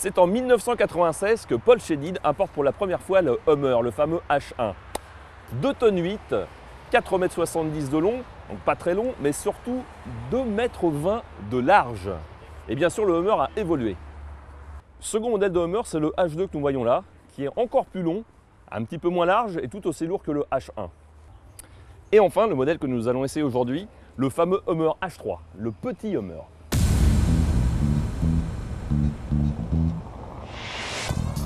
C'est en 1996 que Paul Chédid importe pour la première fois le Hummer, le fameux H1. 2 tonnes 8, 4,70 m de long, donc pas très long, mais surtout 2,20 m de large. Et bien sûr, le Hummer a évolué. Second modèle de Hummer, c'est le H2 que nous voyons là, qui est encore plus long, un petit peu moins large et tout aussi lourd que le H1. Et enfin, le modèle que nous allons essayer aujourd'hui, le fameux Hummer H3, le petit Hummer.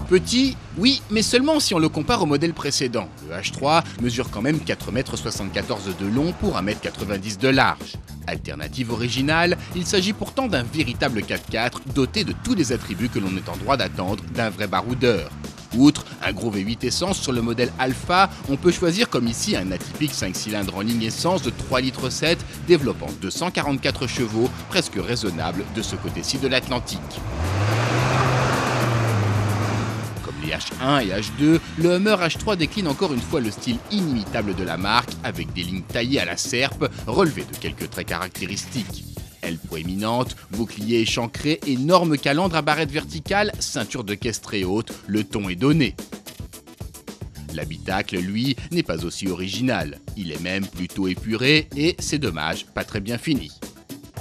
Petit, oui, mais seulement si on le compare au modèle précédent. Le H3 mesure quand même 4,74 m de long pour 1,90 m de large. Alternative originale, il s'agit pourtant d'un véritable 4x4 doté de tous les attributs que l'on est en droit d'attendre d'un vrai baroudeur. Outre un gros V8 essence sur le modèle Alpha, on peut choisir comme ici un atypique 5 cylindres en ligne essence de 3,7 litres développant 244 chevaux, presque raisonnable de ce côté-ci de l'Atlantique. Les H1 et H2, le Hummer H3 décline encore une fois le style inimitable de la marque avec des lignes taillées à la serpe, relevées de quelques traits caractéristiques. Aile proéminente, bouclier échancré, énorme calandre à barrette verticale, ceinture de caisse très haute, le ton est donné. L'habitacle, lui, n'est pas aussi original. Il est même plutôt épuré et, c'est dommage, pas très bien fini.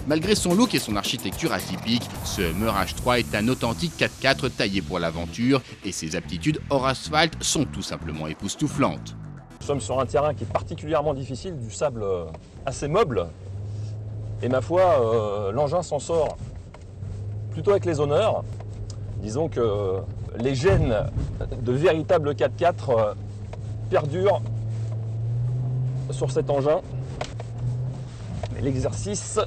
Malgré son look et son architecture atypique, ce Hummer H3 est un authentique 4x4 taillé pour l'aventure et ses aptitudes hors asphalte sont tout simplement époustouflantes. Nous sommes sur un terrain qui est particulièrement difficile, du sable assez meuble. Et ma foi, l'engin s'en sort plutôt avec les honneurs. Disons que les gènes de véritables 4x4 perdurent sur cet engin. Mais l'exercice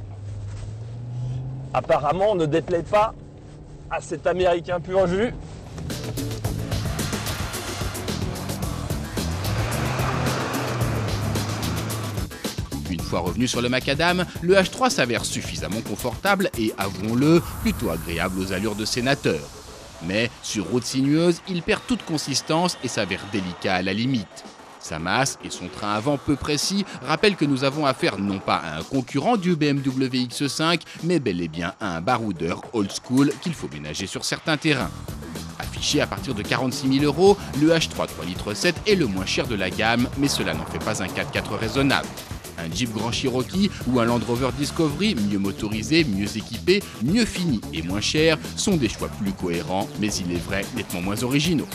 apparemment ne déplaît pas à cet Américain pur jus. Une fois revenu sur le macadam, le H3 s'avère suffisamment confortable et, avouons-le, plutôt agréable aux allures de sénateur. Mais, sur route sinueuse, il perd toute consistance et s'avère délicat à la limite. Sa masse et son train avant peu précis rappellent que nous avons affaire non pas à un concurrent du BMW X5, mais bel et bien à un baroudeur old school qu'il faut ménager sur certains terrains. Affiché à partir de 46 000 €, le H3 3,7 litres est le moins cher de la gamme, mais cela n'en fait pas un 4x4 raisonnable. Un Jeep Grand Cherokee ou un Land Rover Discovery, mieux motorisé, mieux équipé, mieux fini et moins cher, sont des choix plus cohérents, mais il est vrai nettement moins originaux.